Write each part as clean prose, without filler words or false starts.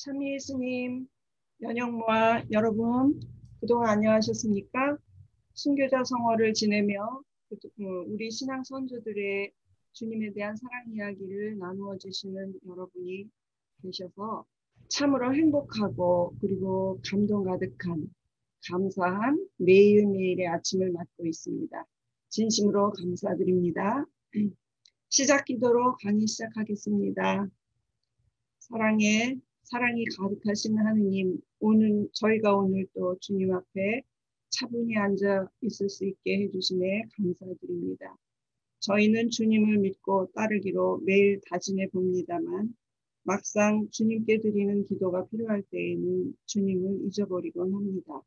참미 예수님, 연영모아 여러분, 그동안 안녕하셨습니까? 순교자 성월을 지내며 우리 신앙 선조들의 주님에 대한 사랑 이야기를 나누어 주시는 여러분이 계셔서 참으로 행복하고 그리고 감동 가득한 감사한 매일매일의 아침을 맞고 있습니다. 진심으로 감사드립니다. 시작 기도로 강의 시작하겠습니다. 사랑이 가득하신 하느님, 저희가 오늘 또 주님 앞에 차분히 앉아 있을 수 있게 해주심에 감사드립니다. 저희는 주님을 믿고 따르기로 매일 다짐해 봅니다만 막상 주님께 드리는 기도가 필요할 때에는 주님을 잊어버리곤 합니다.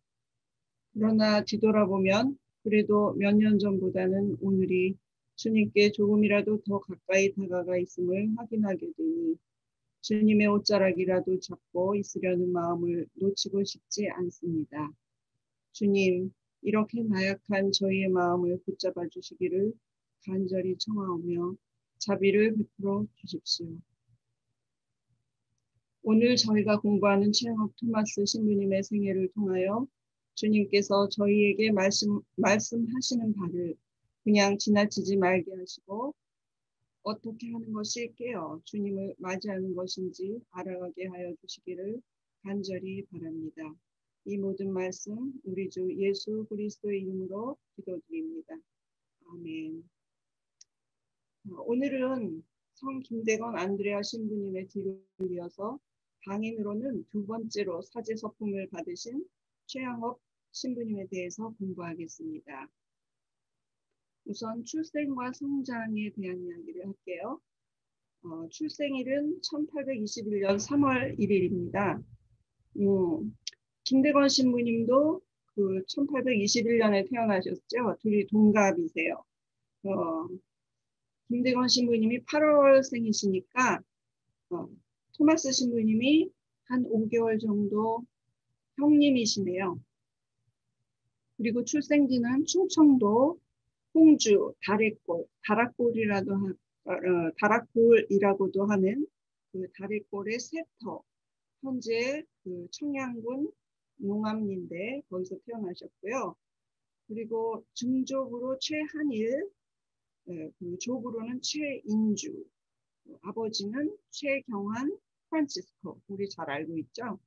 그러나 뒤돌아보면 그래도 몇 년 전보다는 오늘이 주님께 조금이라도 더 가까이 다가가 있음을 확인하게 되니 주님의 옷자락이라도 잡고 있으려는 마음을 놓치고 싶지 않습니다. 주님, 이렇게 나약한 저희의 마음을 붙잡아 주시기를 간절히 청하오며 자비를 베풀어 주십시오. 오늘 저희가 공부하는 최영업 토마스 신부님의 생애를 통하여 주님께서 저희에게 말씀하시는 바를 그냥 지나치지 말게 하시고 어떻게 하는 것이 깨어 주님을 맞이하는 것인지 알아가게 하여 주시기를 간절히 바랍니다. 이 모든 말씀 우리 주 예수 그리스도의 이름으로 기도드립니다. 아멘. 오늘은 성 김대건 안드레아 신부님의 뒤를 이어서 방인으로는 두 번째로 사제 서품을 받으신 최양업 신부님에 대해서 공부하겠습니다. 우선 출생과 성장에 대한 이야기를 할게요. 출생일은 1821년 3월 1일입니다. 김대건 신부님도 그 1821년에 태어나셨죠. 둘이 동갑이세요. 김대건 신부님이 8월생이시니까 토마스 신부님이 한 5개월 정도 형님이시네요. 그리고 출생지는 충청도 홍주 다락골이라고도 하는 그 다락골의 세터, 현재 그 청양군 농암리인데 거기서 태어나셨고요. 그리고 증족으로 최한일, 그 족으로는 최인주, 아버지는 최경환 프란치스코, 우리 잘 알고 있죠.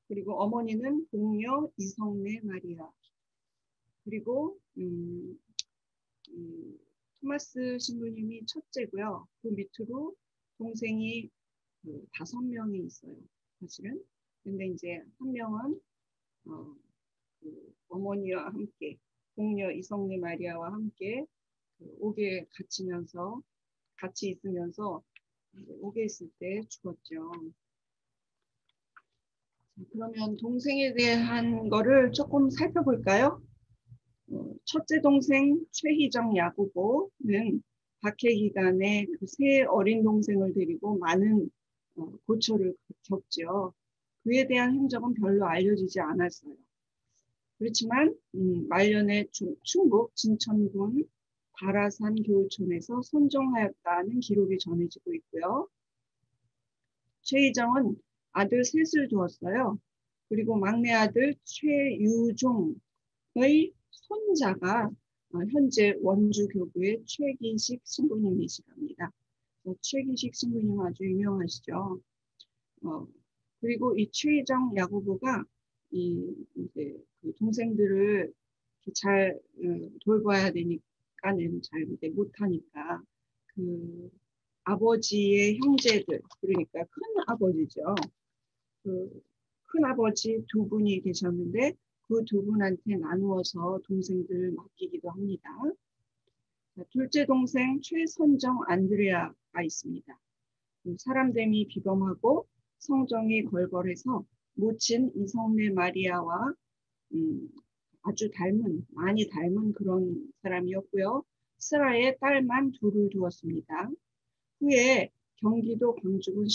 그리고 어머니는 공녀 이성래 마리아. 그리고 토마스 신부님이 첫째고요. 그 밑으로 동생이 5명이 있어요. 사실은. 근데 이제 한 명은 그 어머니와 함께 공녀 이성래 마리아와 함께 옥에 같이 있으면서 옥에 있을 때 죽었죠. 그러면 동생에 대한 거를 조금 살펴볼까요? 첫째 동생 최희정 야구보는 박해 기간에 그 세 어린 동생을 데리고 많은 고초를 겪죠. 그에 대한 행적은 별로 알려지지 않았어요. 그렇지만 말년에 충북 진천군 바라산 교우촌에서 선종하였다는 기록이 전해지고 있고요. 최희정은 아들 셋을 두었어요. 그리고 막내 아들 최유종의 손자가 현재 원주교구의 최기식 신부님이시랍니다. 최기식 신부님 아주 유명하시죠. 그리고 이 최희정 야구부가 이제 그 동생들을 잘 돌봐야 되니까는 잘 못하니까 그 아버지의 형제들, 그러니까 큰 아버지죠. 그 큰아버지 두 분이 계셨는데 그 두 분한테 나누어서 동생들을 맡기기도 합니다. 둘째 동생 최선정 안드레아가 있습니다. 사람됨이 비범하고 성정이 걸걸해서 모친 이성래 마리아와 아주 많이 닮은 그런 사람이었고요. 스라의 딸만 둘을 두었습니다. 후에 경기도 광주군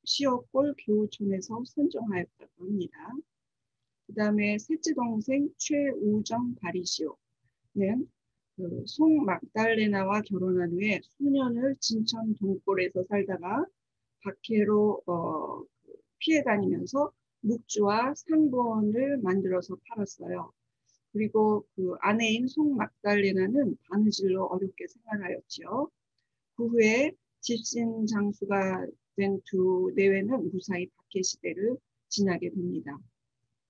시어골 교우촌에서 선종하였다고 합니다. 그 다음에 셋째 동생 최우정 바리시오는 그 송막달레나와 결혼한 후에 수년을 진천 동골에서 살다가 박해로 피해 다니면서 묵주와 상본을 만들어서 팔았어요. 그리고 그 아내인 송막달레나는 바느질로 어렵게 생활하였지요. 그 후에 집신 장수가 된 두 내외는 무사히 박해 시대를 지나게 됩니다.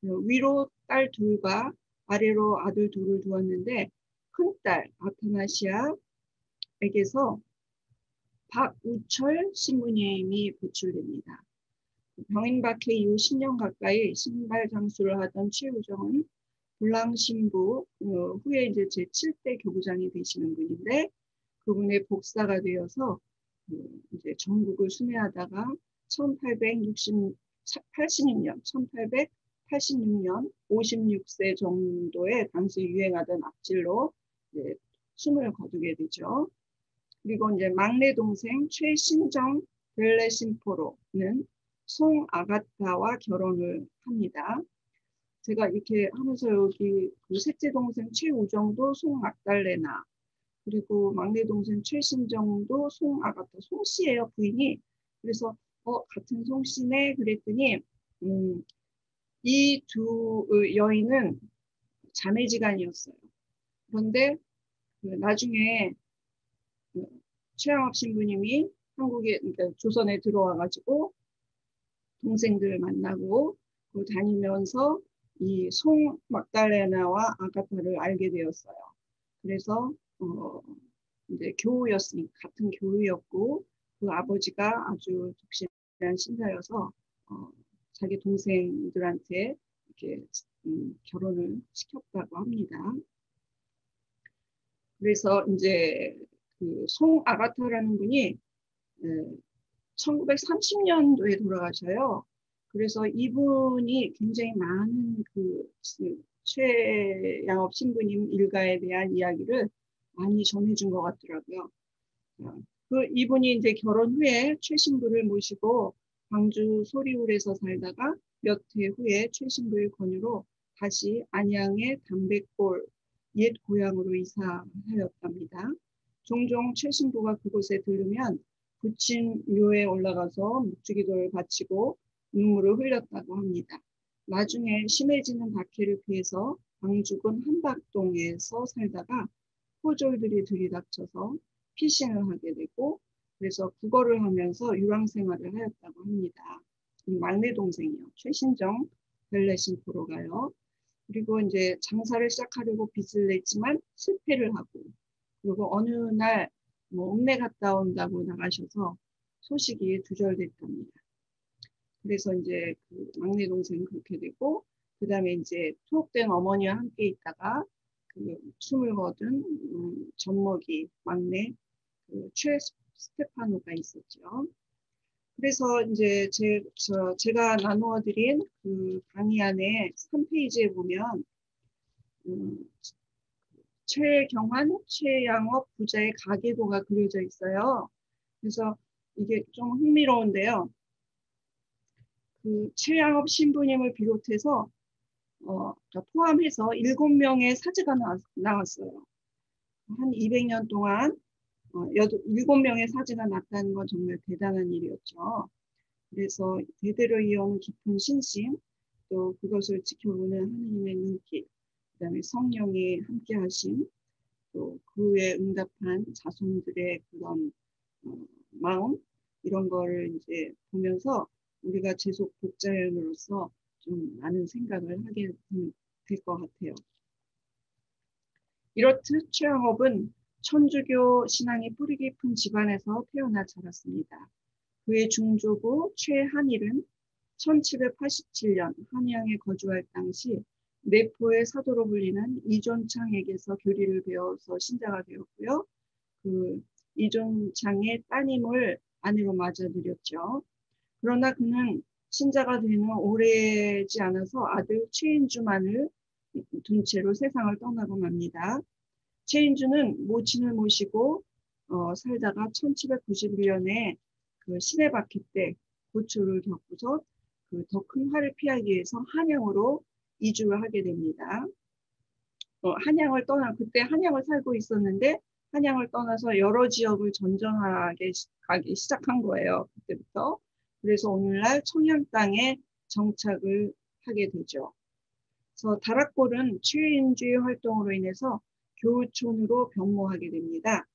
위로 딸 둘과 아래로 아들 둘을 두었는데 큰딸 아타나시아에게서 박우철 신부님이 배출됩니다. 병인 박해 이후 10년 가까이 신발 장수를 하던 최우정은 불랑 신부 후에 이제 제7대 교구장이 되시는 분인데 그분의 복사가 되어서 이제 전국을 순회하다가 1886년 56세 정도의 당시 유행하던 악질로 이제 숨을 거두게 되죠. 그리고 이제 막내 동생 최신정 벨레심포로는 송아가타와 결혼을 합니다. 제가 이렇게 하면서 여기 그 셋째 동생 최우정도 송막달레나 그리고 막내 동생 최신정도 송아가타 송씨예요 부인이. 그래서 같은 송씨네 그랬더니 이 두 여인은 자매지간이었어요. 그런데 나중에 최양업 신부님이 한국에 그러니까 조선에 들어와 가지고 동생들을 만나고 다니면서 이 송 막달레나와 아가타를 알게 되었어요. 그래서 이제 교우였으니 같은 교우였고 그 아버지가 아주 독실한 신사여서 자기 동생들한테 이렇게 결혼을 시켰다고 합니다. 그래서 이제 그 송 아가타라는 분이 1930년도에 돌아가셔요. 그래서 이분이 굉장히 많은 그 최양업 신부님 일가에 대한 이야기를 많이 전해준 것 같더라고요. 그 이분이 이제 결혼 후에 최 신부를 모시고 광주 소리울에서 살다가 몇 해 후에 최 신부의 권유로 다시 안양의 담배골 옛 고향으로 이사하였답니다. 종종 최 신부가 그곳에 들르면 부친 묘에 올라가서 묵주기도를 바치고 눈물을 흘렸다고 합니다. 나중에 심해지는 박해를 피해서 광주군 한박동에서 살다가 포졸들이 들이닥쳐서 피신을 하게 되고 그래서 국어를 하면서 유랑 생활을 하였다고 합니다. 이 막내 동생이요. 최신정 벨레신포로가요. 그리고 이제 장사를 시작하려고 빚을 냈지만 실패를 하고 그리고 어느 날 뭐 읍내 갔다 온다고 나가셔서 소식이 두절됐답니다. 그래서 이제 그 막내 동생은 그렇게 되고 그 다음에 이제 투옥된 어머니와 함께 있다가 그 숨을 거둔 젖먹이 막내 그 최 스테파노가 있었죠. 그래서 이제 제가 나누어 드린 그 강의 안에 3페이지에 보면 최경환, 최양업 부자의 가계도가 그려져 있어요. 그래서 이게 좀 흥미로운데요. 그 최양업 신부님을 비롯해서 포함해서 7명의 사제가 나왔어요. 한 200년 동안 7명의 사제가 났다는 건 정말 대단한 일이었죠. 그래서 대대로 이어온 깊은 신심, 또 그것을 지켜보는 하느님의 눈길, 그 다음에 성령의 함께하심, 또 그에 응답한 자손들의 그런 마음, 이런 거를 이제 보면서 우리가 계속 복자연으로서 좀 많은 생각을 하게 될 것 같아요. 이렇듯 최양업은 천주교 신앙이 뿌리 깊은 집안에서 태어나 자랐습니다. 그의 중조부 최한일은 1787년 한양에 거주할 당시 내포의 사도로 불리는 이존창에게서 교리를 배워서 신자가 되었고요. 그 이존창의 따님을 아내로 맞아들였죠. 그러나 그는 신자가 되는 오래지 않아서 아들 최인주만을 둔 채로 세상을 떠나고 맙니다. 최인주는 모친을 모시고 살다가 1791년에 그 시내 박해 때 고초를 겪고서 그 더 큰 화를 피하기 위해서 한양으로 이주를 하게 됩니다. 한양을 그때 한양을 살고 있었는데 한양을 떠나서 여러 지역을 전전하게 가기 시작한 거예요. 그때부터. 그래서 오늘날 청양 땅에 정착을 하게 되죠. 그래서 다락골은 최인주의 활동으로 인해서 교우촌으로 변모하게 됩니다.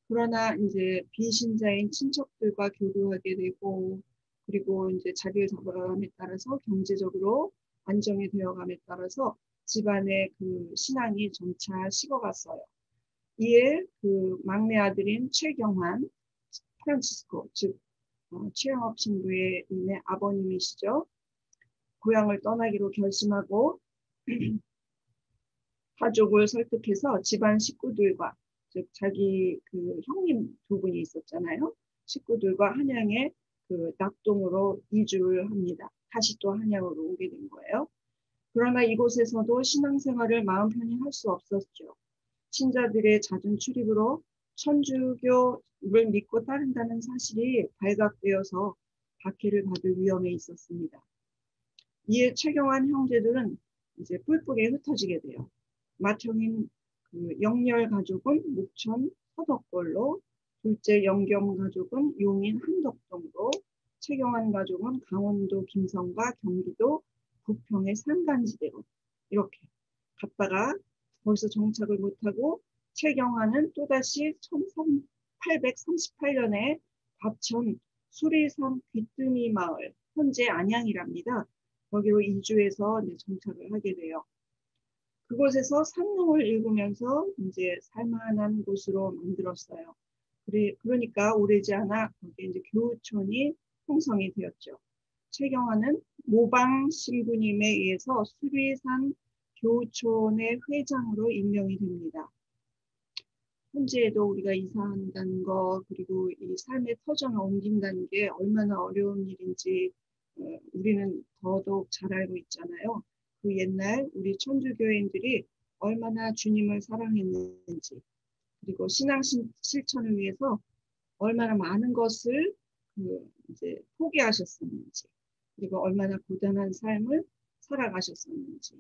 그러나 이제 비신자인 친척들과 교류하게 되고, 그리고 이제 자리를 잡아감에 따라서 경제적으로 안정이 되어감에 따라서 집안의 그 신앙이 점차 식어갔어요. 이에 그 막내 아들인 최경환 프란치스코, 즉 최영업 신부의 아버님이시죠. 고향을 떠나기로 결심하고 가족을 설득해서 집안 식구들과, 즉 자기 그 형님 두 분이 있었잖아요. 식구들과 한양에 그 낙동으로 이주를 합니다. 다시 또 한양으로 오게 된 거예요. 그러나 이곳에서도 신앙생활을 마음 편히 할 수 없었죠. 신자들의 잦은 출입으로 천주교를 믿고 따른다는 사실이 발각되어서 박해를 받을 위험에 있었습니다. 이에 최경환 형제들은 이제 뿔뿔이 흩어지게 돼요. 맏형인 그 영렬 가족은 목천 서덕골로, 둘째 영겸 가족은 용인 한덕동으로, 최경환 가족은 강원도 김성과 경기도 부평의 산간지대로 이렇게 갔다가 거기서 정착을 못하고 최경환은 또다시 1838년에 과천 수리산 귀뜸이 마을, 현재 안양이랍니다. 거기로 이주해서 이제 정착을 하게 돼요. 그곳에서 산농을 일구면서 이제 살만한 곳으로 만들었어요. 그러니까 오래지 않아 거기에 이제 교우촌이 형성이 되었죠. 최경환은 모방 신부님에 의해서 수리산 교우촌의 회장으로 임명이 됩니다. 현재에도 우리가 이사한다는 거, 그리고 이 삶의 터전을 옮긴다는 게 얼마나 어려운 일인지 우리는 더더욱 잘 알고 있잖아요. 그 옛날 우리 천주교인들이 얼마나 주님을 사랑했는지, 그리고 신앙 실천을 위해서 얼마나 많은 것을 이제 포기하셨었는지, 그리고 얼마나 고단한 삶을 살아가셨었는지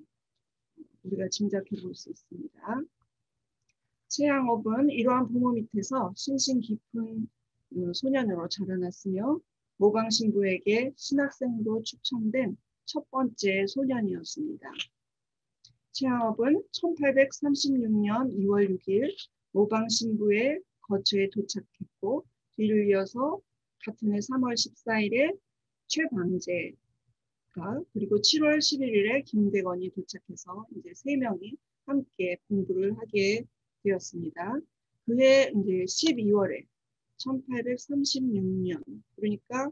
우리가 짐작해 볼 수 있습니다. 최양업은 이러한 부모 밑에서 신신 깊은 소년으로 자라났으며 모방 신부에게 신학생으로 추천된 첫 번째 소년이었습니다. 최양업은 1836년 2월 6일 모방 신부의 거처에 도착했고, 뒤를 이어서 같은 해 3월 14일에 최방제가, 그리고 7월 11일에 김대건이 도착해서 이제 세 명이 함께 공부를 하게 되었습니다. 그해 이제 12월에 1836년, 그러니까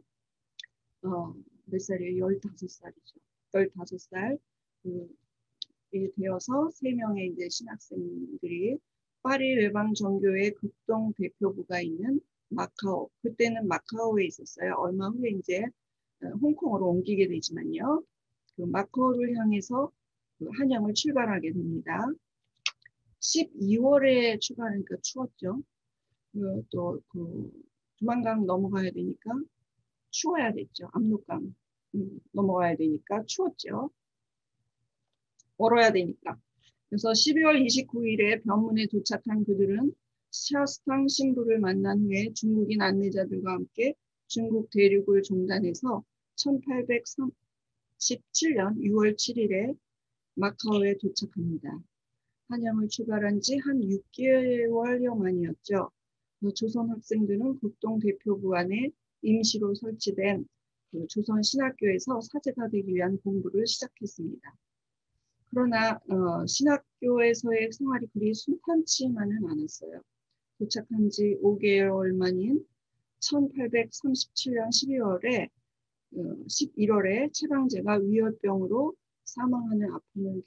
몇 살이에요? 15살이죠. 15살 되어서 세 명의 이제 신학생들이 파리 외방 정교회 극동 대표부가 있는 마카오, 그때는 마카오에 있었어요. 얼마 후에 이제 홍콩으로 옮기게 되지만요. 그 마카오를 향해서 그 한양을 출발하게 됩니다. 12월에 출발하니까 추웠죠. 또 두만강 넘어가야 되니까 추워야 됐죠. 압록강 넘어가야 되니까 추웠죠. 얼어야 되니까. 그래서 12월 29일에 병문에 도착한 그들은 샤스탕 신부를 만난 후에 중국인 안내자들과 함께 중국 대륙을 종단해서 1837년 6월 7일에 마카오에 도착합니다. 한양을 출발한 지 한 6개월여 만이었죠. 조선 학생들은 극동 대표부 안에 임시로 설치된 그 조선 신학교에서 사제가 되기 위한 공부를 시작했습니다. 그러나 신학교에서의 생활이 그리 순탄치만은 않았어요. 도착한 지 5개월 만인 1837년 11월에 최방제가 위열병으로 사망하는 아픔을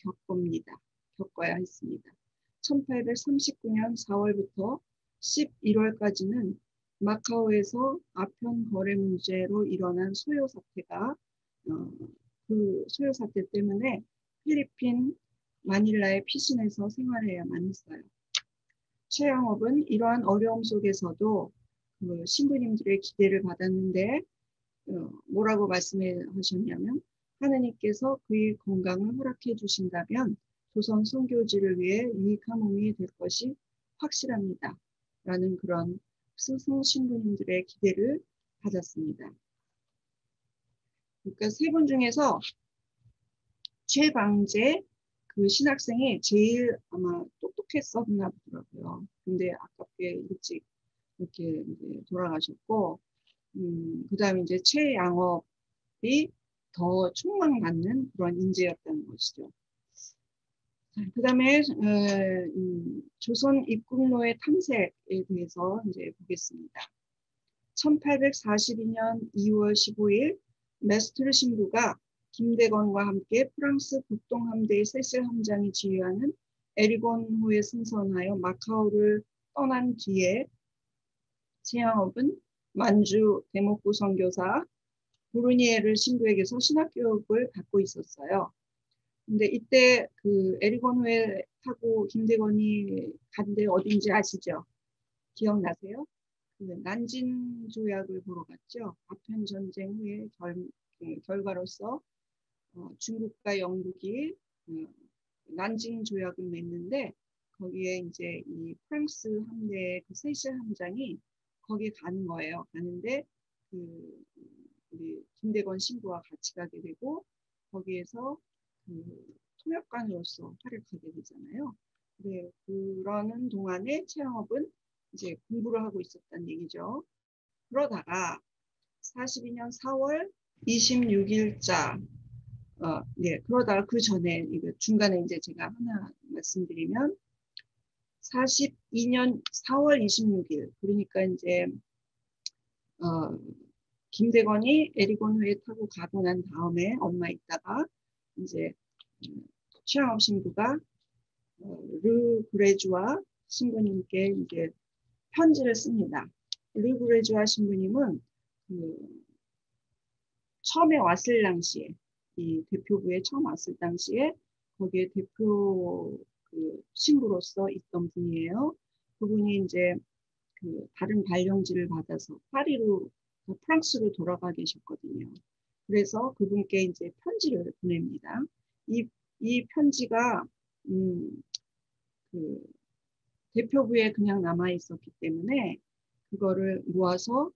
겪어야 했습니다. 1839년 4월부터 11월까지는 마카오에서 아편 거래 문제로 일어난 소요 사태가 그 소요 사태 때문에 필리핀 마닐라의 피신에서 생활해야만 했어요. 최양업은 이러한 어려움 속에서도 그 신부님들의 기대를 받았는데 뭐라고 말씀하셨냐면, 하느님께서 그의 건강을 허락해 주신다면 조선 선교지를 위해 유익한 몸이 될 것이 확실합니다. 라는 그런 스승 신부님들의 기대를 받았습니다. 그러니까 세 분 중에서 최방재 그 신학생이 제일 아마 똑똑했었나 보더라고요. 근데 아깝게 일찍 이렇게 이제 돌아가셨고, 그다음에 이제 최양업이 더 촉망받는 그런 인재였다는 것이죠. 그다음에 조선 입국로의 탐색에 대해서 이제 보겠습니다. 1842년 2월 15일 메스트르 신부가 김대건과 함께 프랑스 국동함대의 세실 함장이 지휘하는 에리곤호에 승선하여 마카오를 떠난 뒤에 최양업은 만주 대목구 선교사 브루니에르 신부에게서 신학교육을 받고 있었어요. 근데 이때 그 에리곤호에 타고 김대건이 간 데 어딘지 아시죠? 기억나세요? 그 난징 조약을 보러 갔죠. 아편 전쟁 후에 결과로서 중국과 영국이 난징 조약을 맺는데 거기에 이제 이 프랑스 함대 그 세실 함장이 거기에 가는 거예요. 가는데 그 우리 김대건 신부와 같이 가게 되고 거기에서 그 통역관으로서 활약하게 되잖아요. 네, 그러는 동안에 최영업은 이제 공부를 하고 있었다는 얘기죠. 그러다가 42년 4월 26일자 네, 그러다가 그 전에 이거 중간에 이제 제가 하나 말씀드리면 42년 4월 26일 그러니까 이제 김대건이 에리곤호에 타고 가고 난 다음에 얼마 있다가 이제 최양업 신부가 르 그레주아 신부님께 이제 편지를 씁니다. 르 그레주아 신부님은 그 처음에 왔을 당시에 이 대표부에 처음 왔을 당시에 거기에 대표 그 신부로서 있던 분이에요. 그분이 이제 그 다른 발령지를 받아서 파리로 프랑스로 돌아가 계셨거든요. 그래서 그분께 이제 편지를 보냅니다. 이 편지가 그 대표부에 그냥 남아 있었기 때문에 그거를 모아서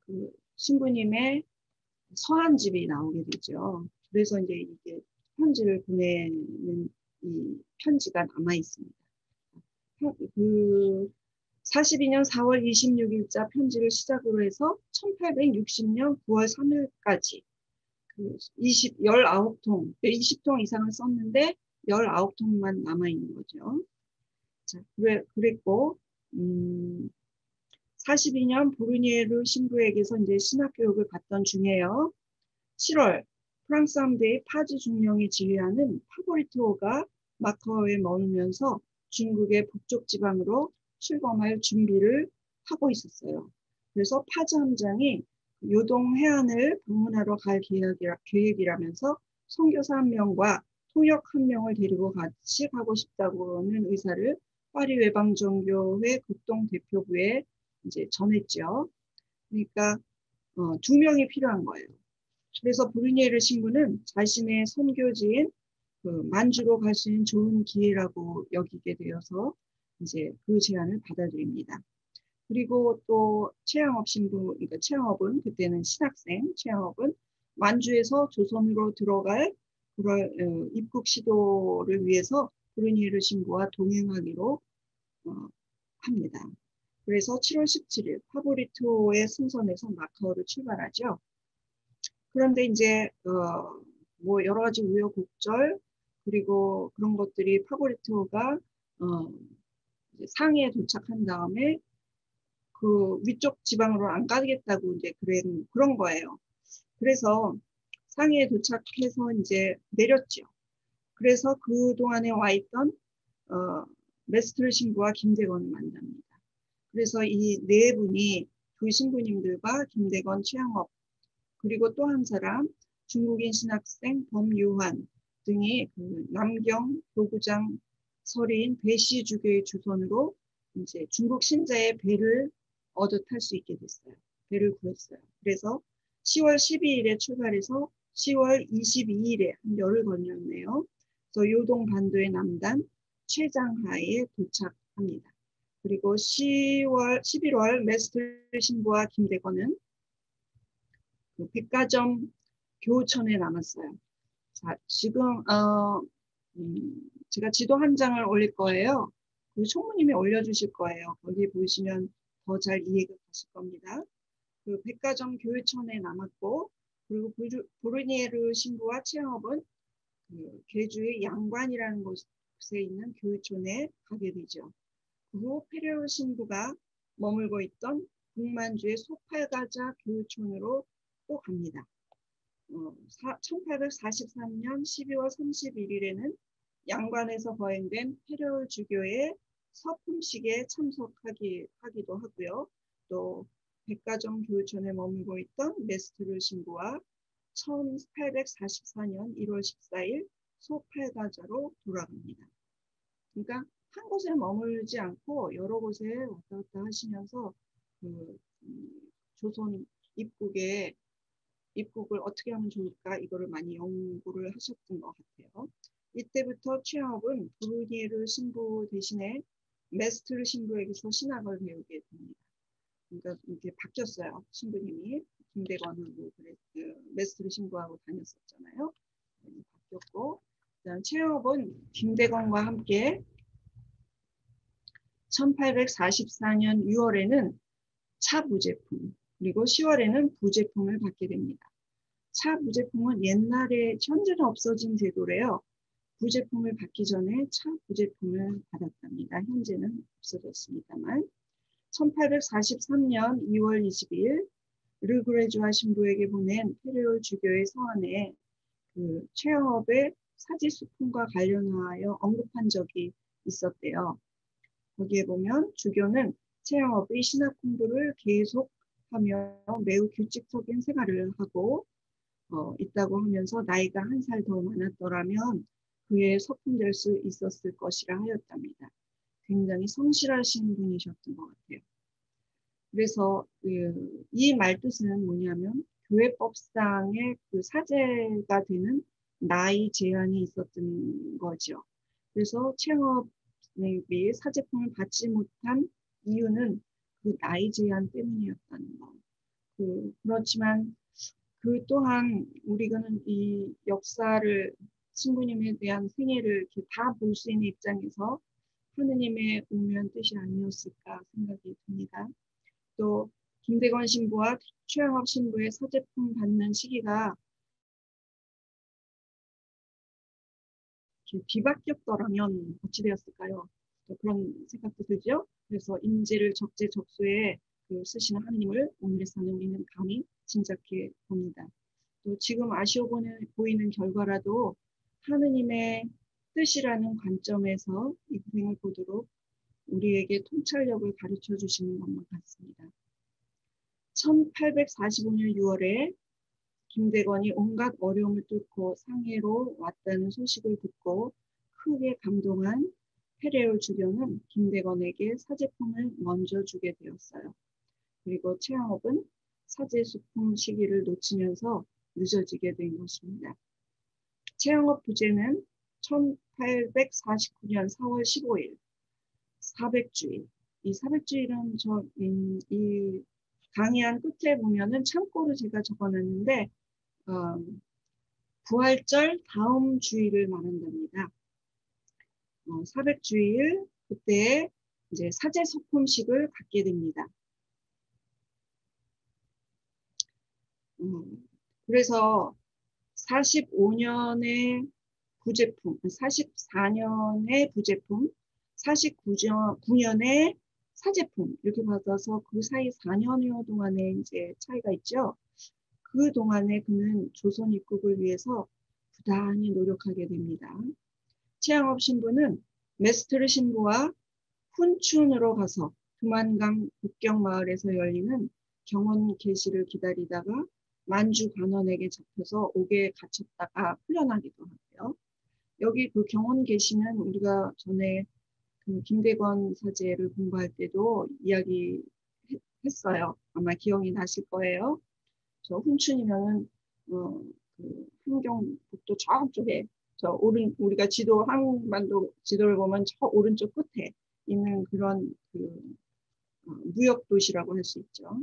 그 신부님의 서한집이 나오게 되죠. 그래서 이제 이게 편지를 보내는 이 편지가 남아 있습니다. 그 42년 4월 26일자 편지를 시작으로 해서 1860년 9월 3일까지 그 19통, 20통 이상을 썼는데 19통만 남아있는 거죠. 자, 그랬고, 42년 브루니에르 신부에게서 이제 신학교육을 받던 중에요. 7월 프랑스 함대의 파주 중령이 지휘하는 파보리토가 마카오에 머무면서 중국의 북쪽 지방으로 출범할 준비를 하고 있었어요. 그래서 파주 함장이 요동 해안을 방문하러 갈 계획이라면서 선교사 한 명과 통역 한 명을 데리고 같이 가고 싶다고는 의사를 파리 외방종교회 국동 대표부에 이제 전했죠. 그러니까 2명이 필요한 거예요. 그래서 브루니에르 신부는 자신의 선교지인 그 만주로 갈 수 있는 좋은 기회라고 여기게 되어서 이제 그 제안을 받아들입니다. 그리고 또 최양업 신부, 그러니까 최양업은 그때는 신학생, 최양업은 만주에서 조선으로 들어갈 그럴 입국 시도를 위해서 브루니에르 신부와 동행하기로 합니다. 그래서 7월 17일 파보리토의 승선에서 마카오를 출발하죠. 그런데 이제 뭐 여러 가지 우여곡절 그리고 그런 것들이 파보리토가 상해에 도착한 다음에 그 위쪽 지방으로 안 가겠다고 이제 그런 거예요. 그래서 상해에 도착해서 이제 내렸죠. 그래서 그 동안에 와 있던 메스트르 신부와 김대건을 만납니다. 그래서 이 네 분이 두 신부님들과 김대건, 최양업 그리고 또 한 사람 중국인 신학생 범유환 등이 그 남경 교구장 서리인 배시주교의 주선으로 이제 중국 신자의 배를 얻어 탈 수 있게 됐어요. 배를 구했어요. 그래서 10월 12일에 출발해서 10월 22일에 한 열흘 걸렸네요. 그래서 요동 반도의 남단 최장하에 도착합니다. 그리고 11월 메스트르 신부와 김대건은 그 백가점 교천에 남았어요. 자, 지금 제가 지도 한 장을 올릴 거예요. 그 총무님이 올려주실 거예요. 거기 보시면 더 잘 이해가 되실 겁니다. 그 백가정 교회천에 남았고, 그리고 브루니에르 신부와 최영업은 그 계주의 양관이라는 곳에 있는 교회촌에 가게 되죠. 그 후 페레로 신부가 머물고 있던 북만주의 소팔가자 교회촌으로 또 갑니다. 1843년 12월 31일에는 양관에서 거행된 페레올 주교의 서품식에 참석하기도 하고요. 또 백가정 교회촌에 머물고 있던 메스트르 신부와 1844년 1월 14일 소팔가자로 돌아갑니다. 그러니까 한 곳에 머물지 않고 여러 곳에 왔다 갔다 하시면서 그 조선 입국을 어떻게 하면 좋을까 이거를 많이 연구를 하셨던 것 같아요. 이때부터 최영업은 브루니에르 신부 대신에 메스트르 신부에게서 신학을 배우게 됩니다. 그러니까 이렇게 바뀌었어요. 신부님이 김대건하고 메스트르 신부하고 다녔었잖아요. 바뀌었고, 그다음 최영업은 김대건과 함께 1844년 6월에는 차 부제품, 그리고 10월에는 부제품을 받게 됩니다. 차 부제품은 옛날에 현재는 없어진 제도래요. 부제품을 받기 전에 차 부제품을 받았답니다. 현재는 없어졌습니다만 1843년 2월 22일 르그레주아 신부에게 보낸 페레올 주교의 서한에 그 최영업의 사지수품과 관련하여 언급한 적이 있었대요. 거기에 보면 주교는 최영업의 신학 공부를 계속하며 매우 규칙적인 생활을 하고 있다고 하면서 나이가 한 살 더 많았더라면 그의 서품될 수 있었을 것이라 하였답니다. 굉장히 성실하신 분이셨던 것 같아요. 그래서 이 말뜻은 뭐냐면 교회법상의 그 사제가 되는 나이 제한이 있었던 거죠. 그래서 최영업이 사제품을 받지 못한 이유는 그 나이 제한 때문이었다는 거. 그렇지만 그 또한 우리가는 이 역사를 신부님에 대한 생애를 이렇게 다 볼 수 있는 입장에서 하느님의 오묘한 뜻이 아니었을까 생각이 듭니다. 또 김대건 신부와 최영업 신부의 사제품 받는 시기가 뒤바뀌었더라면 어찌 되었을까요? 또 그런 생각도 들죠. 그래서 인지를 적재적소에 쓰시는 하느님을 오늘의 사는 우리는 감히 짐작해 봅니다. 또 지금 아쉬워 보이는 결과라도 하느님의 뜻이라는 관점에서 이 고생을 보도록 우리에게 통찰력을 가르쳐 주시는 것만 같습니다. 1845년 6월에 김대건이 온갖 어려움을 뚫고 상해로 왔다는 소식을 듣고 크게 감동한 페레올 주교는 김대건에게 사제품을 먼저 주게 되었어요. 그리고 최영업은 사제수품 시기를 놓치면서 늦어지게 된 것입니다. 최영업 부제는 1849년 4월 15일 400주일. 이 400주일은 이 강의한 끝에 보면은 참고로 제가 적어놨는데 부활절 다음 주일을 말한답니다. 400주일 그때 이제 사제소품식을 갖게 됩니다. 그래서 45년의 부제품, 44년의 부제품, 49년의 사제품 이렇게 받아서 그 사이 4년여 동안에 이제 차이가 있죠. 그 동안에 그는 조선 입국을 위해서 부단히 노력하게 됩니다. 최영업 신부는 메스트르 신부와 훈춘으로 가서 두만강 북경마을에서 열리는 경원 계시를 기다리다가 만주 관원에게 잡혀서 옥에 갇혔다가 풀려나기도 하고요. 여기 그 경원 계시는 우리가 전에 그 김대건 사제를 공부할 때도 이야기했어요. 아마 기억이 나실 거예요. 저 훈춘이면은 그 함경북도 저쪽에 우리가 한반도 지도를 보면 저 오른쪽 끝에 있는 그런 무역 도시라고 할 수 있죠.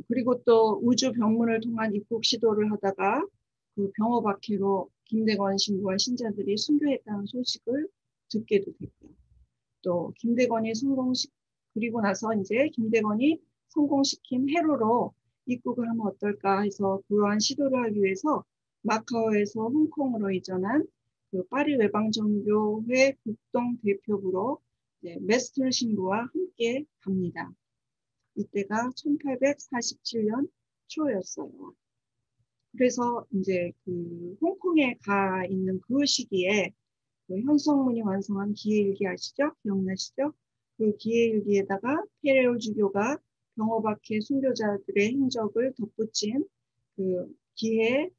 그리고 또 우주 병문을 통한 입국 시도를 하다가 그 병호 박해로 김대건 신부와 신자들이 순교했다는 소식을 듣게도 됐고요. 또 김대건이 그리고 나서 이제 김대건이 성공시킨 해로로 입국을 하면 어떨까 해서 그러한 시도를 하기 위해서 마카오에서 홍콩으로 이전한 그 파리 외방정교회 국동 대표부로 메스틀 신부와 함께 갑니다. 이때가 1847년 초였어요. 그래서 이제 그 홍콩에 가 있는 그 시기에 그 현성문이 완성한 기해일기 아시죠? 기억나시죠? 그 기해일기에다가 페레오주교가 병호박해 순교자들의 행적을 덧붙인 그 기해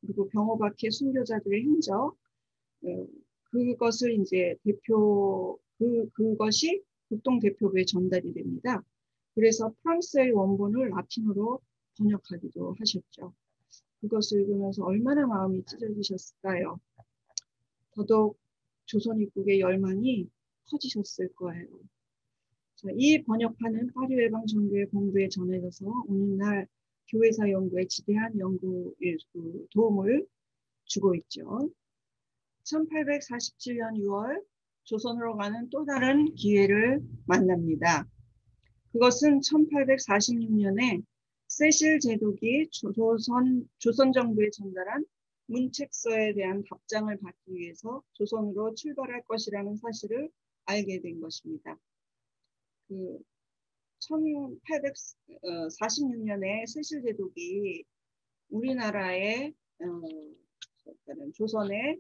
그리고 병호박해 순교자들의 행적 그것을 이제 그것이 국동 대표부에 전달이 됩니다. 그래서 프랑스의 원본을 라틴어로 번역하기도 하셨죠. 그것을 읽으면서 얼마나 마음이 찢어지셨을까요? 더더욱 조선 입국의 열망이 커지셨을 거예요. 자, 이 번역판은 파리 외방정교회 본부에 전해져서 오늘날 교회사 연구에 지대한 도움을 주고 있죠. 1847년 6월 조선으로 가는 또 다른 기회를 만납니다. 그것은 1846년에 세실 제독이 조선 정부에 전달한 문책서에 대한 답장을 받기 위해서 조선으로 출발할 것이라는 사실을 알게 된 것입니다. 그 1846년에 세실 제독이 우리나라의 조선에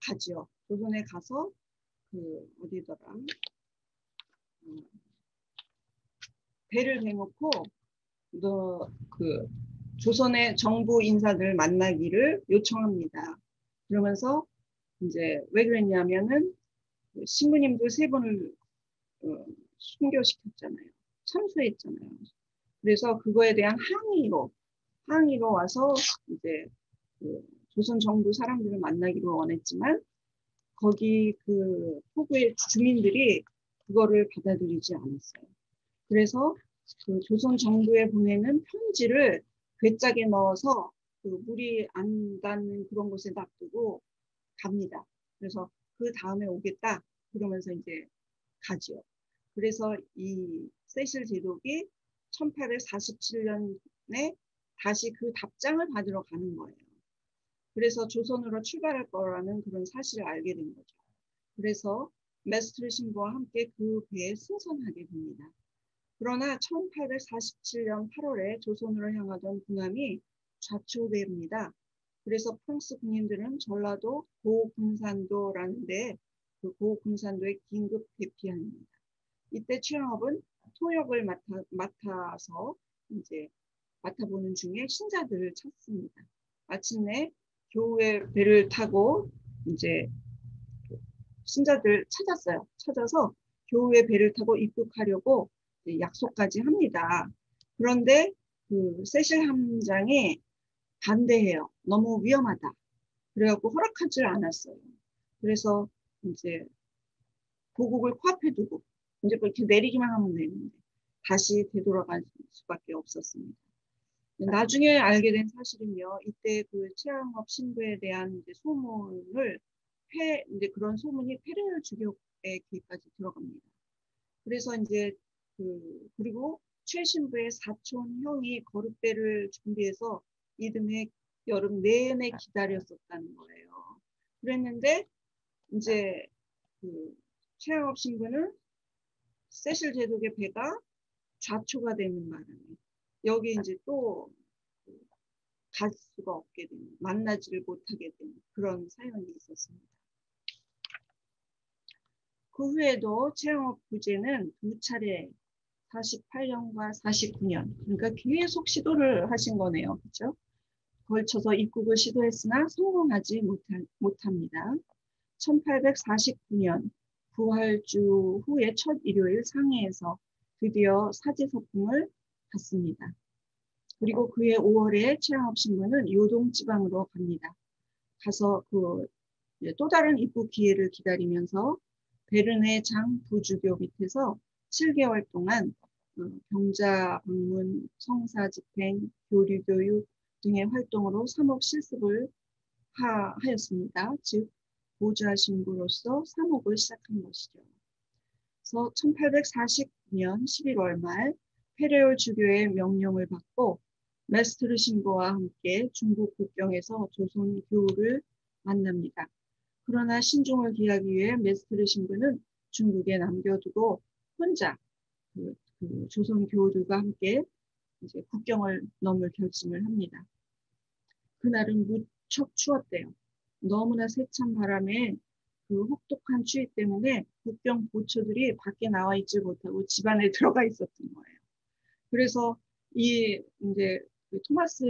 가지요. 조선에 가서 그 어디더라? 배를 대놓고 그 조선의 정부 인사들 만나기를 요청합니다. 그러면서 이제 왜 그랬냐면은 신부님들 3분을 순교시켰잖아요. 참수했잖아요. 그래서 그거에 대한 항의로 와서 이제 그 조선 정부 사람들을 만나기를 원했지만 거기 그 포구의 주민들이 그거를 받아들이지 않았어요. 그래서 그 조선 정부에 보내는 편지를 괴짝에 넣어서 그 물이 안 닿는 그런 곳에 놔두고 갑니다. 그래서 그 다음에 오겠다 그러면서 이제 가지요. 그래서 이 세실 제독이 1847년에 다시 그 답장을 받으러 가는 거예요. 그래서 조선으로 출발할 거라는 그런 사실을 알게 된 거죠. 그래서 메스트르 신부와 함께 그 배에 승선하게 됩니다. 그러나 1847년 8월에 조선으로 향하던 군함이 좌초됩니다. 그래서 프랑스 군인들은 전라도 고군산도라는 그 고군산도에 긴급 대피합니다. 이때 최영업은 통역을 맡아서 이제 맡아보는 중에 신자들을 찾습니다. 마침내 교회 배를 타고 이제 신자들 찾았어요. 찾아서 교회 배를 타고 입국하려고 약속까지 합니다. 그런데 그 세실 함장이 반대해요. 너무 위험하다. 그래갖고 허락하지 않았어요. 그래서 이제 보국을 코앞에 두고 이제 이렇게 내리기만 하면 되는데 다시 되돌아갈 수밖에 없었습니다. 나중에 알게 된 사실은요. 이때 그 최양업 신부에 대한 이제 소문을 이제 그런 소문이 페레르 주교의 귀까지 들어갑니다. 그래서 이제 그리고 최 신부의 사촌 형이 거룩배를 준비해서 이듬해 여름 내내 기다렸었다는 거예요. 그랬는데 이제 그 최양업 신부는 세실 제독의 배가 좌초가 되는 바람에 여기 이제 또 갈 수가 없게 되는, 만나지를 못하게 되는 그런 사연이 있었습니다. 그 후에도 최영업 부제는 2차례 48년과 49년 그러니까 계속 시도를 하신 거네요. 그렇죠? 걸쳐서 입국을 시도했으나 성공하지 못합니다. 1849년 부활주 후의 첫 일요일 상해에서 드디어 사제서풍을 받습니다. 그리고 그해 5월에 최양업 신부는 요동지방으로 갑니다. 가서 또 다른 입국 기회를 기다리면서 베르네 장 부주교 밑에서 7개월 동안 병자 방문, 성사 집행, 교류 교육 등의 활동으로 사목 실습을 하였습니다. 즉 보좌 신부로서 사목을 시작한 것이죠. 그래서 1849년 11월 말 페레올 주교의 명령을 받고 메스트르 신부와 함께 중국 국경에서 조선 교우를 만납니다. 그러나 신중을 기하기 위해 메스트르 신부는 중국에 남겨두고 혼자 그 조선 교우들과 함께 이제 국경을 넘을 결심을 합니다. 그날은 무척 추웠대요. 너무나 세찬 바람에 그 혹독한 추위 때문에 국경 보초들이 밖에 나와 있지 못하고 집 안에 들어가 있었던 거예요. 그래서 이 이제 그 토마스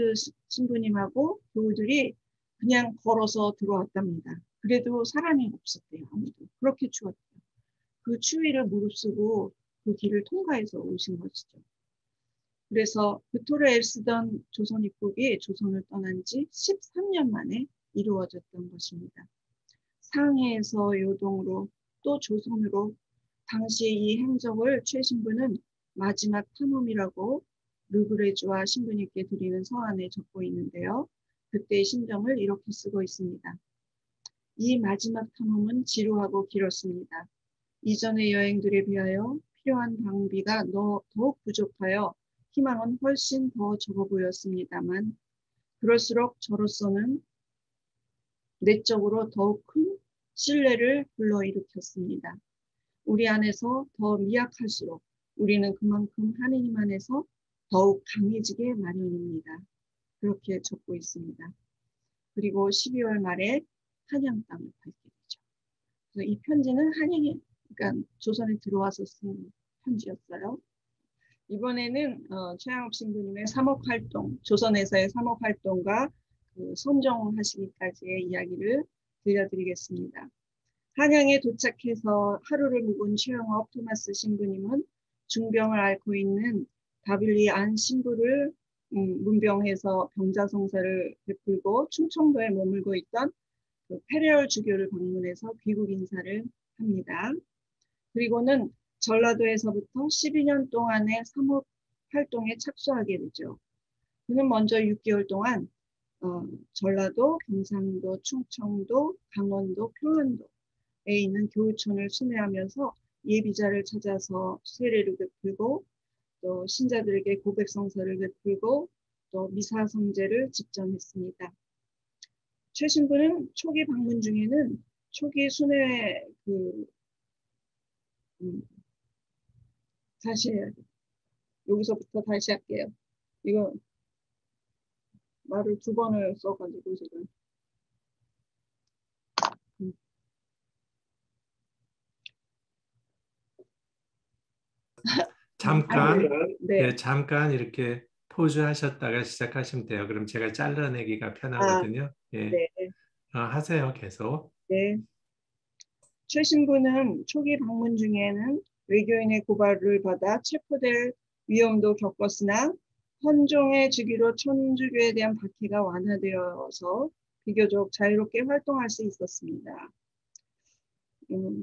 신부님하고 교우들이 그냥 걸어서 들어왔답니다. 그래도 사람이 없었대요. 아무도. 그렇게 추웠대요. 그 추위를 무릅쓰고 그 길을 통과해서 오신 것이죠. 그래서 그토록 애쓰던 조선 입국이 조선을 떠난 지 13년 만에 이루어졌던 것입니다. 상해에서 요동으로 또 조선으로 당시 이 행적을 최 신부는 마지막 탐험이라고 르그레주와 신부님께 드리는 서한에 적고 있는데요. 그때의 심정을 이렇게 쓰고 있습니다. 이 마지막 탐험은 지루하고 길었습니다. 이전의 여행들에 비하여 필요한 방비가 더욱 부족하여 희망은 훨씬 더 적어 보였습니다만 그럴수록 저로서는 내적으로 더욱 큰 신뢰를 불러일으켰습니다. 우리 안에서 더 미약할수록 우리는 그만큼 하느님 안에서 더욱 강해지게 마련입니다. 그렇게 적고 있습니다. 그리고 12월 말에 한양 땅을 밟게 되죠. 그래서 이 편지는 한양이 그러니까 조선에 들어와서 쓴 편지였어요. 이번에는 최양업 신부님의 사목활동, 조선에서의 사목활동과 그 선정하시기까지의 이야기를 들려드리겠습니다. 한양에 도착해서 하루를 묵은 최영업 토마스 신부님은 중병을 앓고 있는 다빌리 안 신부를 문병해서 병자성사를 베풀고 충청도에 머물고 있던 그 페레올 주교를 방문해서 귀국 인사를 합니다. 그리고는 전라도에서부터 12년 동안의 사목 활동에 착수하게 되죠. 그는 먼저 6개월 동안 전라도, 경상도, 충청도, 강원도, 평안도에 있는 교우촌을 순회하면서 예비자를 찾아서 세례를 베풀고 또 신자들에게 고백성사를 베풀고 또 미사성제를 집전했습니다. 최 신부는 초기 방문 중에는 초기 순회 다시 해야 돼. 여기서부터 다시 할게요. 이거 말을 2번을 써가지고 지금. 잠깐, 네. 네, 잠깐 이렇게 포즈 하셨다가 시작하시면 돼요. 그럼 제가 잘라내기가 편하거든요. 예, 네. 하세요, 계속. 네. 최 신부는 초기 방문 중에는 외교인의 고발을 받아 체포될 위험도 겪었으나 헌종의 주기로 천주교에 대한 박해가 완화되어서 비교적 자유롭게 활동할 수 있었습니다.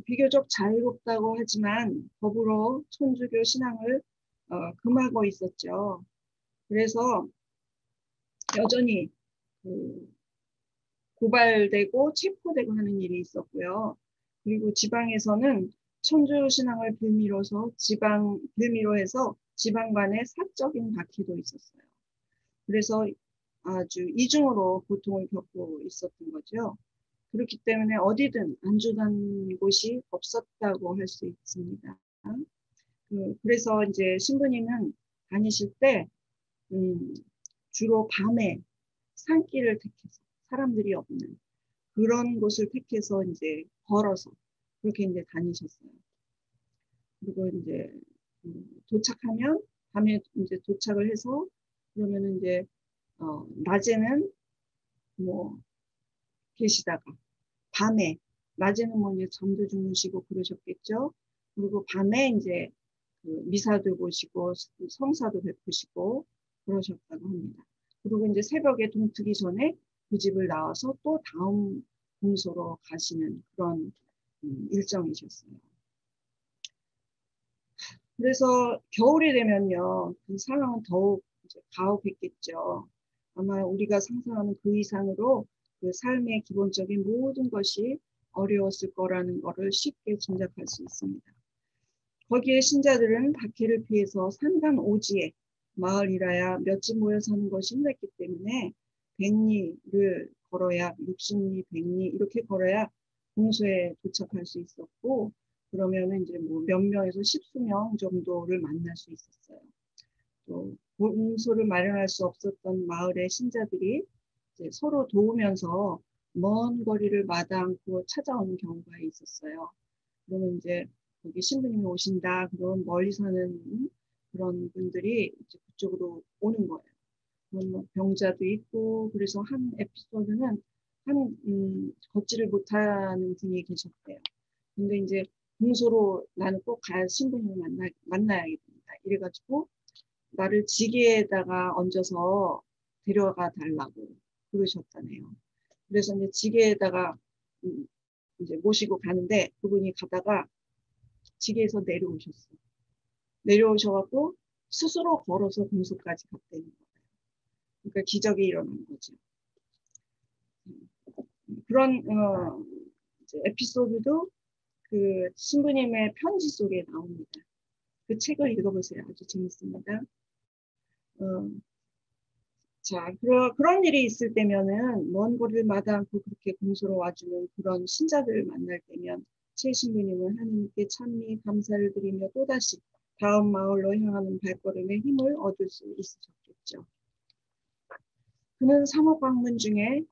비교적 자유롭다고 하지만 법으로 천주교 신앙을 금하고 있었죠. 그래서 여전히 고발되고 체포되고 하는 일이 있었고요. 그리고 지방에서는 천주 신앙을 빌미로 해서 지방 간의 사적인 박해도 있었어요. 그래서 아주 이중으로 고통을 겪고 있었던 거죠. 그렇기 때문에 어디든 안전한 곳이 없었다고 할 수 있습니다. 그래서 이제 신부님은 다니실 때 주로 밤에 산길을 택해서 사람들이 없는 그런 곳을 택해서 이제 걸어서 그렇게 이제 다니셨어요. 그리고 이제 도착하면 밤에 이제 도착을 해서 그러면 이제 낮에는 뭐 계시다가 밤에 낮에는 뭐 이제 잠도 주무시고 그러셨겠죠. 그리고 밤에 이제 그 미사도 보시고 성사도 베푸시고 그러셨다고 합니다. 그리고 이제 새벽에 동트기 전에 그 집을 나와서 또 다음 공소로 가시는 그런 일정이셨어요. 그래서 겨울이 되면요, 그 상황은 더욱 이제 가혹했겠죠. 아마 우리가 상상하는 그 이상으로 그 삶의 기본적인 모든 것이 어려웠을 거라는 것을 쉽게 짐작할 수 있습니다. 거기에 신자들은 박해를 피해서 산간 오지에 마을이라야 몇집 모여 사는 것이 힘들기 때문에 100리를 걸어야 60리, 100리 이렇게 걸어야 공소에 도착할 수 있었고 그러면은 이제 뭐 몇 명에서 십수명 정도를 만날 수 있었어요. 또 공소를 마련할 수 없었던 마을의 신자들이 이제 서로 도우면서 먼 거리를 마다 않고 찾아오는 경우가 있었어요. 그러면 이제 거기 신부님이 오신다. 그런 멀리 사는 그런 분들이 이제 그쪽으로 오는 거예요. 그런 뭐 병자도 있고 그래서 한 에피소드는 한 걷지를 못하는 분이 계셨대요. 근데 이제 공소로 나는 꼭 가야 신부님을 만나야겠다. 이래가지고 나를 지게에다가 얹어서 데려가 달라고 그러셨다네요. 그래서 이제 지게에다가 이제 모시고 가는데 그분이 가다가 지게에서 내려오셨어. 내려오셔갖고 스스로 걸어서 공소까지 갔다는 거예요. 그러니까 기적이 일어난 거죠. 그런 이제 에피소드도 그 신부님의 편지 속에 나옵니다. 그 책을 읽어보세요. 아주 재밌습니다. 어, 자, 그런 일이 있을 때면은 먼 거리를 마다 않고 그렇게 공소로 와주는 그런 신자들을 만날 때면 최 신부님은 하나님께 찬미 감사를 드리며 또다시 다음 마을로 향하는 발걸음에 힘을 얻을 수 있으셨겠죠. 그는 사목 방문 중에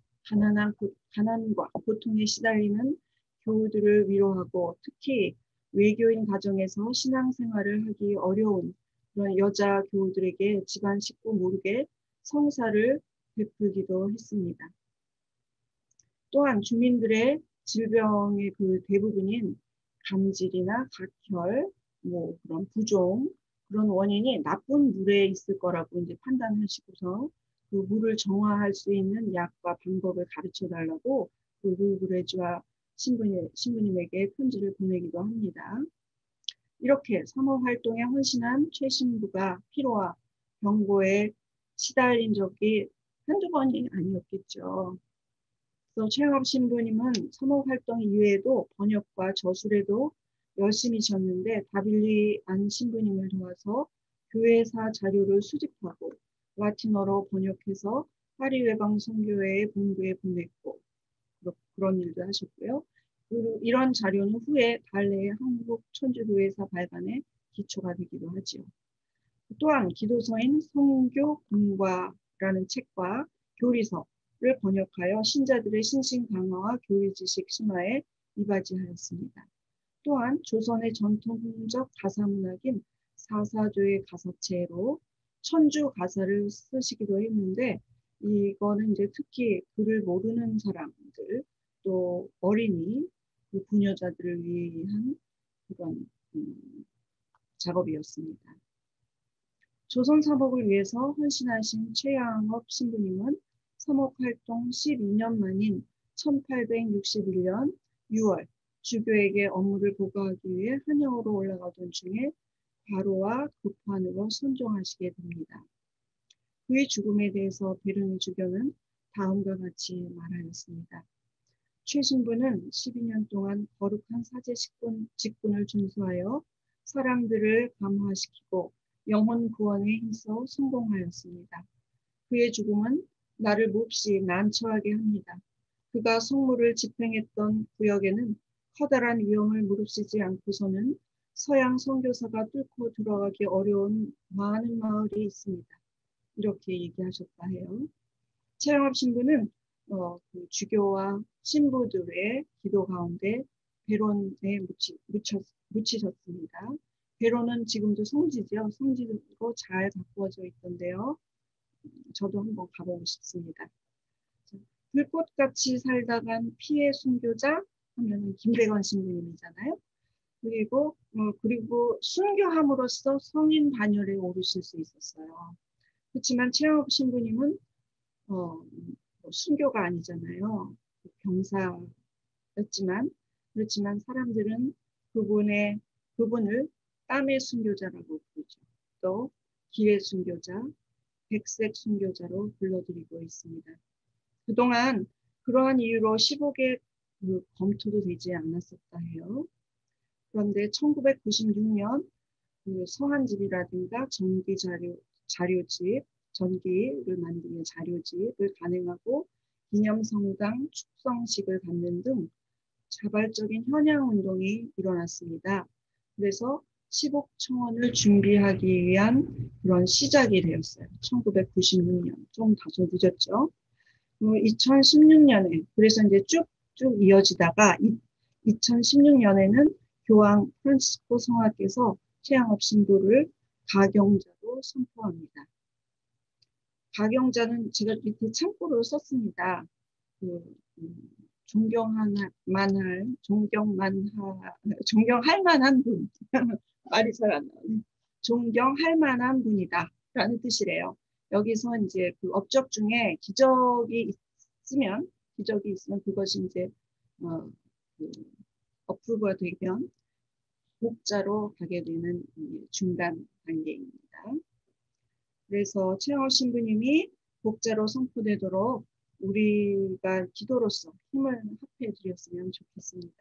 가난과 고통에 시달리는 교우들을 위로하고 특히 외교인 가정에서 신앙생활을 하기 어려운 그런 여자 교우들에게 집안 식구 모르게 성사를 베풀기도 했습니다. 또한 주민들의 질병의 그 대부분인 감질이나 각혈, 뭐 그런 부종 그런 원인이 나쁜 물에 있을 거라고 이제 판단하시고서 그 물을 정화할 수 있는 약과 방법을 가르쳐 달라고 그 루브레주와 신부님에게 편지를 보내기도 합니다. 이렇게 사모 활동에 헌신한 최 신부가 피로와 병고에 시달린 적이 한두 번이 아니었겠죠. 그래서 최영업 신부님은 사모 활동 이외에도 번역과 저술에도 열심히 졌는데 다빌리 안 신부님을 도와서 교회사 자료를 수집하고 라틴어로 번역해서 파리 외방 선교회의 본부에 보냈고 그런 일도 하셨고요. 그리고 이런 자료는 후에 달래의 한국 천주교회사 발간의 기초가 되기도 하지요. 또한 기도서인 성교 공과라는 책과 교리서를 번역하여 신자들의 신신 강화와 교리 지식 심화에 이바지하였습니다. 또한 조선의 전통적 가사문학인 사사조의 가사체로 천주 가사를 쓰시기도 했는데 이거는 이제 특히 글을 모르는 사람들 또 어린이 그 부녀자들을 위한 그런 작업이었습니다. 조선 사복을 위해서 헌신하신 최양업 신부님은 사목활동 12년 만인 1861년 6월 주교에게 업무를 보고하기 위해 한양으로 올라가던 중에 과로와 급환으로 선종하시게 됩니다. 그의 죽음에 대해서 베르네 주교는 다음과 같이 말하였습니다. 최 신부는 12년 동안 거룩한 사제 직분을 준수하여 사람들을 감화시키고 영혼 구원에 힘써 성공하였습니다. 그의 죽음은 나를 몹시 난처하게 합니다. 그가 성물을 집행했던 구역에는 커다란 위험을 무릅쓰지 않고서는 서양 선교사가 뚫고 들어가기 어려운 많은 마을이 있습니다. 이렇게 얘기하셨다 해요. 최영업 신부는 그 주교와 신부들의 기도 가운데 베론에 묻히셨습니다. 베론은 지금도 성지죠. 성지로 잘 가꾸어져 있던데요. 저도 한번 가보고 싶습니다. 불꽃같이 살다간 피해 순교자 하면은 김대건 신부님이잖아요. 그리고 순교함으로써 성인 반열에 오르실 수 있었어요. 그렇지만 최영업 신부님은 순교가 아니잖아요. 병사였지만 그렇지만 사람들은 그분을 땀의 순교자라고 부르죠. 또 길의 순교자, 백색 순교자로 불러드리고 있습니다. 그동안 그러한 이유로 15개 검토도 되지 않았었다 해요. 그런데 1996년 서한집이라든가 자료집, 전기를 만드는 자료집을 간행하고 기념성당 축성식을 갖는 등 자발적인 현양운동이 일어났습니다. 그래서 10억 청원을 준비하기 위한 그런 시작이 되었어요. 1996년, 좀 다소 늦었죠. 2016년에, 그래서 이제 쭉쭉 이어지다가 2016년에는 교황 프란치스코 성하께서 최양업 신부를 가경자로 선포합니다. 가경자는 제가 밑에 참고로 썼습니다. 존경할 만한 분. 말이 잘 안 나오네. 존경할 만한 분이다. 라는 뜻이래요. 여기서 이제 그 업적 중에 기적이 있으면 그것이 이제, 어프로브가 되면 복자로 가게 되는 중간 단계입니다. 그래서 최양호 신부님이 복자로 선포되도록 우리가 기도로서 힘을 합해 드렸으면 좋겠습니다.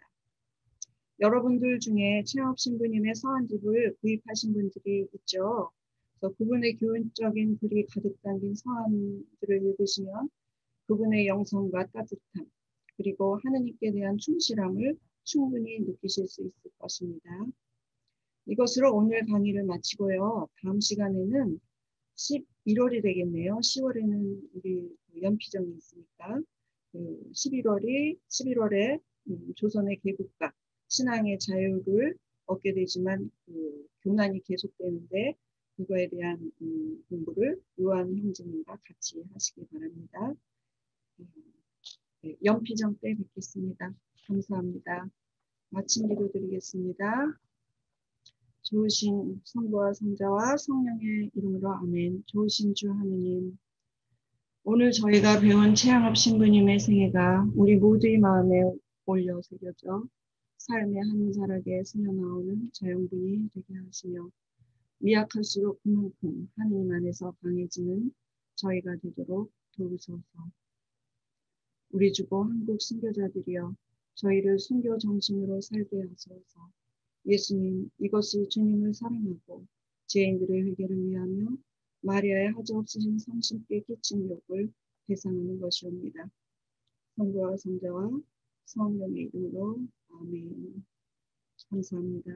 여러분들 중에 최양호 신부님의 서한집을 구입하신 분들이 있죠. 그래서 그분의 교훈적인 글이 가득 담긴 서한들을 읽으시면 그분의 영성과 따뜻함, 그리고 하느님께 대한 충실함을 충분히 느끼실 수 있을 것입니다. 이것으로 오늘 강의를 마치고요. 다음 시간에는 11월이 되겠네요. 10월에는 우리 연피정이 있으니까 11월에 조선의 개국과 신앙의 자유를 얻게 되지만 교난이 계속되는데 그거에 대한 공부를 요한 형제님과 같이 하시기 바랍니다. 연피정 때 뵙겠습니다. 감사합니다. 마침 기도드리겠습니다. 좋으신 성부와 성자와 성령의 이름으로 아멘. 좋으신 주 하느님, 오늘 저희가 배운 최양업 신부님의 생애가 우리 모두의 마음에 올려 새겨져 삶의 한 자락에 스며나오는 자연분이 되게 하시며 미약할수록 그만큼 하느님 안에서 강해지는 저희가 되도록 도우소서. 우리 주고 한국 순교자들이여 저희를 순교 정신으로 살게 하소서. 예수님, 이것이 주님을 사랑하고 죄인들의 회개를 위하며 마리아의 하저없으신 성신께 끼친 욕을 배상하는 것이옵니다. 성부와 성자와 성령의 이름으로 아멘. 감사합니다.